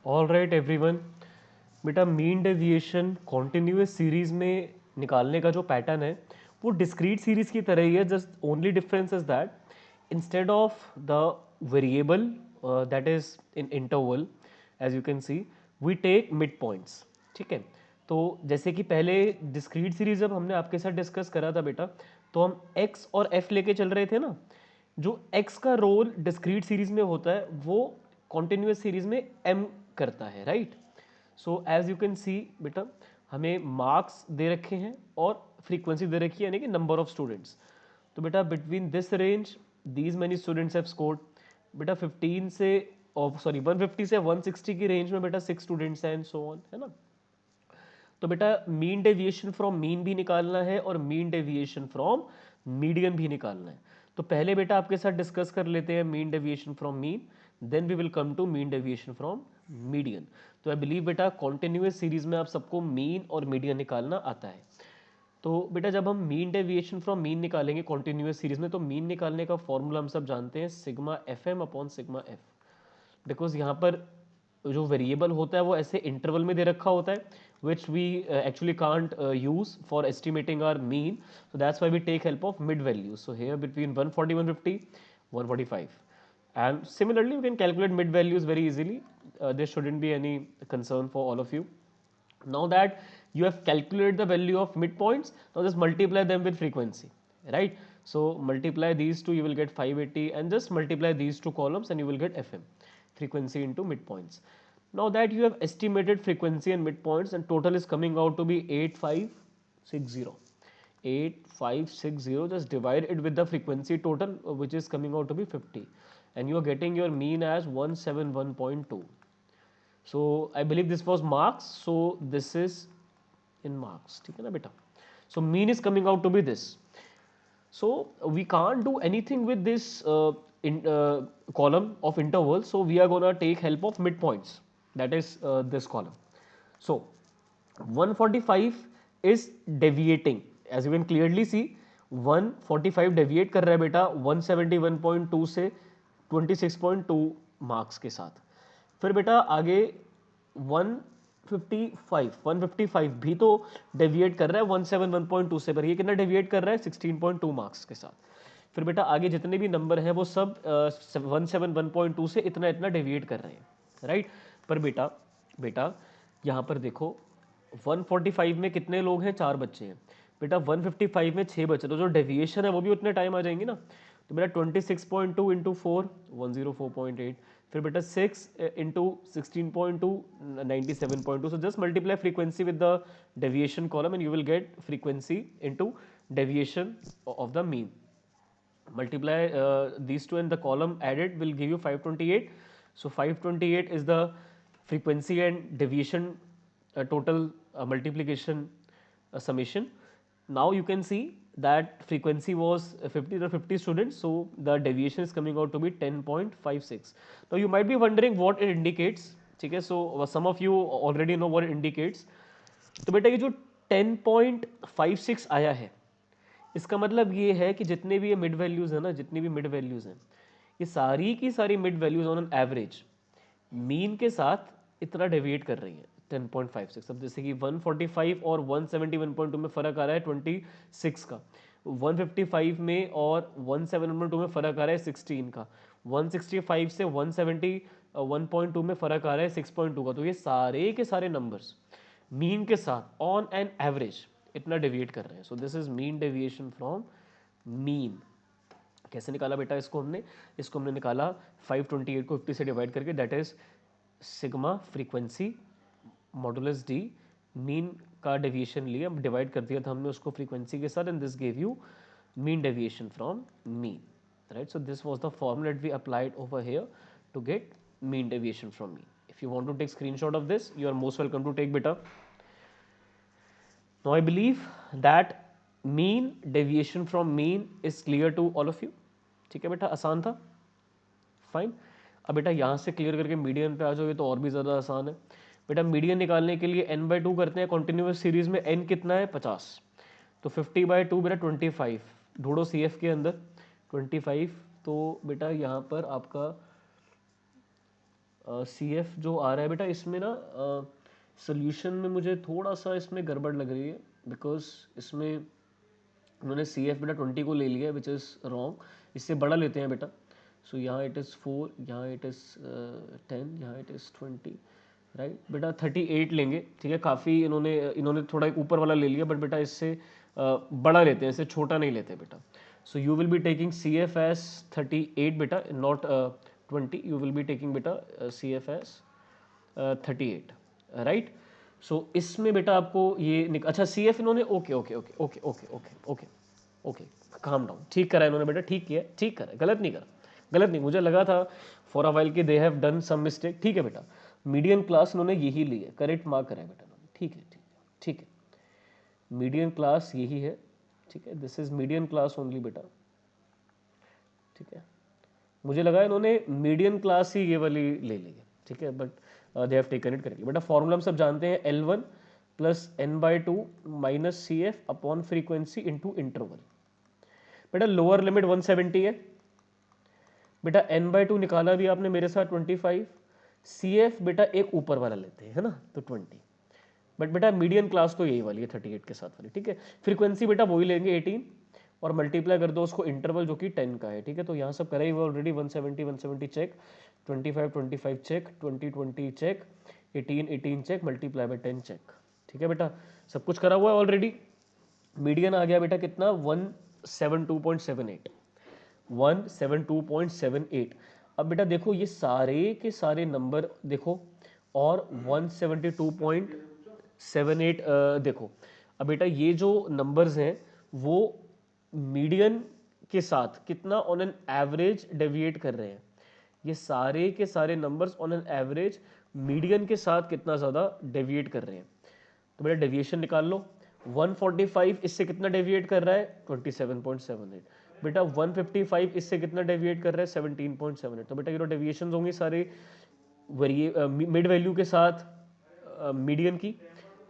All right everyone. बेटा mean deviation continuous series में निकालने का जो पैटर्न है वो डिस्क्रीट सीरीज की तरह ही है। Just only difference is that instead of the variable that is in interval, as you can see, we take mid points. ठीक है, तो जैसे कि पहले डिस्क्रीट सीरीज जब हमने आपके साथ डिस्कस करा था बेटा, तो हम x और f लेके चल रहे थे ना। जो x का रोल डिस्क्रीट सीरीज में होता है वो कॉन्टिन्यूस सीरीज में m करता है, right. So as you can see बेटा, हमें मार्क्स दे रखे हैं और फ्रीक्वेंसी दे रखी है, यानी कि नंबर ऑफ स्टूडेंट्स। तो बेटा between this range these many students have scored. बेटा 15 से, सॉरी 150 से 160 की रेंज में बेटा 6 स्टूडेंट्स हैं एंड सो ऑन, है ना। तो बेटा मीन डेविएशन फ्रॉम मीन भी निकालना है और मीन डेविएशन फ्रॉम मीडियन भी निकालना है। तो पहले बेटा आपके साथ डिस्कस कर लेते हैं mean deviation from mean, then we will come to mean deviation from median. तो आई बिलीव बेटा कॉन्टिन्यूस सीरीज में आप सबको मीन और मीडियन निकालना आता है। तो बेटा जब हम मीन डेविएशन फ्रॉम मीन निकालेंगे कॉन्टिन्यूस सीरीज में, तो मीन निकालने का फॉर्मूला हम सब जानते हैं, sigma f m upon sigma f. Because यहाँ पर जो वेरिएबल होता है वो ऐसे इंटरवल में दे रखा होता है, which we actually can't use for estimating our mean. So that's why we take help of mid values. So here between 140 150 145, and similarly you can calculate mid values very easily. There shouldn't be any concern for all of you. Now that you have calculated the value of midpoints, now just multiply them with frequency, right. So multiply these two, you will get 580, and just multiply these two columns and you will get fm, frequency into midpoints. Now that you have estimated frequency and midpoints, and total is coming out to be 8560. 8560, just divide it with the frequency total, which is coming out to be 50, and you are getting your mean as 171.2. So I believe this was marks, so this is in marks, ठीक है ना बेटा. So mean is coming out to be this. So we can't do anything with this column of intervals, so we are gonna take help of midpoints, that is this column. So 145 is deviating, as you can clearly see 145 deviate कर रहा है बेटा 171.2 से 26.2 marks के साथ. फिर बेटा आगे 155 भी तो डेविएट कर रहा है 171.2 से, पर ये कितना डेविएट कर रहा है 16.2 मार्क्स के साथ. फिर बेटा आगे जितने भी नंबर हैं वो सब 171.2 से इतना इतना डेविएट कर रहे हैं, राइट. पर बेटा बेटा यहाँ पर देखो 145 में कितने लोग हैं, 4 बच्चे हैं बेटा. 155 में 6 बच्चे, तो जो डेविएशन है वो भी उतने टाइम आ जाएंगे ना. तो बेटा 26.2 इंटू 4 104.8, फिर बेटा 6 into 16.2 97.2. So just multiply frequency with the deviation column and you will get frequency into deviation of the mean. Multiply these two and the column added will give you 528. So 528 is the frequency and deviation total multiplication summation. Now you can see that frequency was 50, the 50 students, so the deviation is coming out to be 10.56. Now you might be wondering what it indicates. ठीक है, so some of you already know what it indicates. तो बेटा ये जो 10.56 आया है, इसका मतलब ये है कि जितने भी ये मिड वैल्यूज़ हैं ना, जितनी भी मिड वैल्यूज़ हैं, ये सारी की सारी mid values on an average mean के साथ इतना डेविएट कर रही हैं 10.56. अब जैसे कि 145 और 171.2 में फ़र्क आ रहा है 26 का, 155 में और 171.2 में फ़र्क आ रहा है 16 का, 165 से 171.2 में फ़र्क आ रहा है 6.2 का. तो ये सारे के सारे नंबर्स मीन के साथ ऑन एन एवरेज इतना डेविएट कर रहे हैं. So this is mean deviation from mean. कैसे निकाला बेटा इसको हमने निकाला 528 को 50 से डिवाइड करके, that is sigma frequency modulus D. Mean का डेविएशन लिया, डिवाइड कर दिया था हमने उसको फ्रीक्वेंसी के साथ, and this gave you mean deviation from mean, right. So this was the formula that we applied over here to get mean deviation from mean. If you want to take screenshot of this, you are most welcome to take beta. Now I believe that mean deviation from mean is clear to all of you. ठीक है बेटा, आसान था, fine. अब बेटा यहाँ से clear करके मीडियन पे आ जाओगे तो और भी ज़्यादा आसान है. बेटा मीडियन निकालने के लिए n/2 करते हैं. कॉन्टिन्यूस सीरीज में n कितना है 50, तो 50/2 बेटा 25. ढूंढो CF के अंदर 25. तो बेटा यहाँ पर आपका सी एफ जो आ रहा है बेटा इसमें ना सोल्यूशन में मुझे थोड़ा सा इसमें गड़बड़ लग रही है, बिकॉज इसमें उन्होंने सी एफ बेटा 20 को ले लिया है विच इज़ रॉन्ग, इससे बड़ा लेते हैं बेटा। सो यहाँ इट इज़ 4, यहाँ इट इज़ 10, यहाँ इट इज़ 20, राइट बेटा 38 लेंगे, ठीक है। काफ़ी इन्होंने थोड़ा एक ऊपर वाला ले लिया, बट बेटा इससे बड़ा लेते हैं, इससे छोटा नहीं लेते बेटा। So you will be taking C F as 38 बेटा, not 20, you will be taking बेटा C F as 38, right. So इसमें बेटा आपको ये अच्छा सी एफ इन्होंने okay okay okay okay okay okay okay okay calm down, ठीक करा इन्होंने बेटा, ठीक किया, ठीक करा, गलत नहीं करा, गलत नहीं, मुझे लगा था फॉर अ वाइल कि they have done some mistake, ठीक है बेटा। मीडियन क्लास उन्होंने यही ली है, करेक्ट मार्क करा है बेटा इन्होंने, ठीक है ठीक है ठीक है, मीडियन क्लास यही है, ठीक है, this is median class only बेटा, ठीक है। मुझे लगा इन्होंने मीडियन क्लास ही ये वाली ले ली है, ठीक है, but they have taken it correctly बेटा। फॉर्मूला हम सब जानते हैं, L1 plus n/2 minus C F upon frequency into interval. बेटा लोअर लिमिट 170 है बेटा, n/2 निकाला भी आपने मेरे साथ 25, सी एफ बेटा एक ऊपर वाला लेते हैं है ना, तो 20, बट बेटा मीडियन क्लास तो यही वाली है 38 के साथ वाली, ठीक है। फ्रीक्वेंसी बेटा वही लेंगे 18 और मल्टीप्लाई कर दो उसको इंटरवल जो कि 10 का है, ठीक है। तो यहाँ सब करा ही हुआ already, 170 check, 25 check, 20 check, 18 check, multiply by 10 check, ठीक है बेटा, सब कुछ करा हुआ है ऑलरेडी। मीडियन आ गया बेटा कितना, 172.78, 172.78। अब बेटा देखो ये सारे के सारे नंबर देखो, और 172.78 देखो। अब बेटा ये जो नंबर्स हैं वो मीडियन के साथ कितना ऑन एन एवरेज डेविएट कर रहे हैं, ये सारे के सारे numbers on an average median के साथ कितना ज़्यादा डेविएट कर रहे हैं। तो बेटा डेविएशन निकाल लो, 145 इससे कितना डेविएट कर रहा है, 27.78। बेटा 155 इससे कितना डेविएट कर रहा है, 17.78। तो बेटा ये तो डेविएशन होंगे सारे मिड वैल्यू के साथ मीडियन की,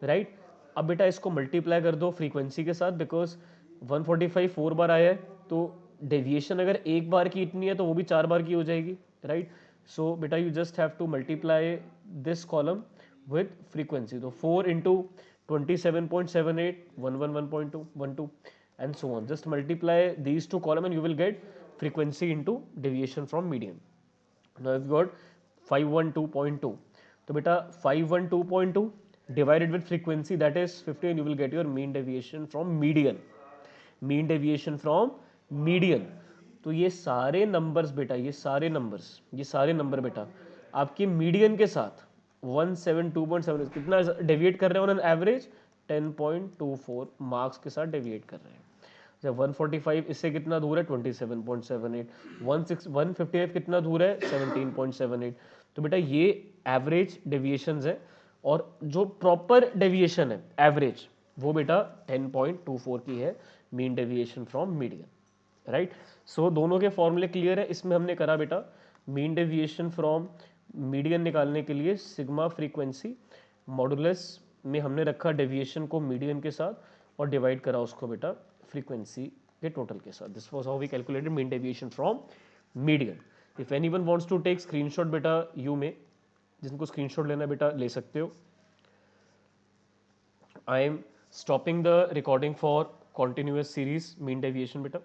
राइट। अब बेटा इसको मल्टीप्लाई कर दो फ्रीक्वेंसी के साथ, बिकॉज 145 4 बार आया है, तो डेविएशन अगर एक बार की इतनी है तो वो भी 4 बार की हो जाएगी, राइट। सो बेटा you just have to multiply this column with frequency, तो 4 into 27.78, 111.2 12 and so on. Just multiply these two columns and you will get frequency into deviation from median. Now you've got 512.2. तो बेटा 512.2 divided with frequency that is 50 and you will get your mean deviation from median. Mean deviation from median. तो ये सारे numbers बेटा, ये सारे number बेटा आपके मीडियन के साथ 172.7 कितना डेविएट कर रहे हैं ऑन एन एवरेज, 10.24 मार्क्स के साथ डेविएट कर रहे हैं। जब 145 इससे कितना दूर है, 27.78, 155 कितना दूर है, 17.78। तो बेटा ये एवरेज डेविएशंस है, और जो प्रॉपर डेविएशन है एवरेज वो बेटा 10.24 की है, mean deviation from median, right. So दोनों के फॉर्मूले क्लियर है। इसमें हमने करा बेटा मीन डेविएशन फ्रॉम मीडियन निकालने के लिए सिग्मा फ्रीक्वेंसी मॉडुलस में हमने रखा डेविएशन को मीडियन के साथ और डिवाइड करा उसको बेटा फ्रीक्वेंसी के टोटल के साथ। This was how we calculated mean deviation from median. If anyone wants to take screenshot बेटा यू में, जिनको स्क्रीनशॉट लेना बेटा ले सकते हो। I am stopping the recording for continuous series mean deviation बेटा।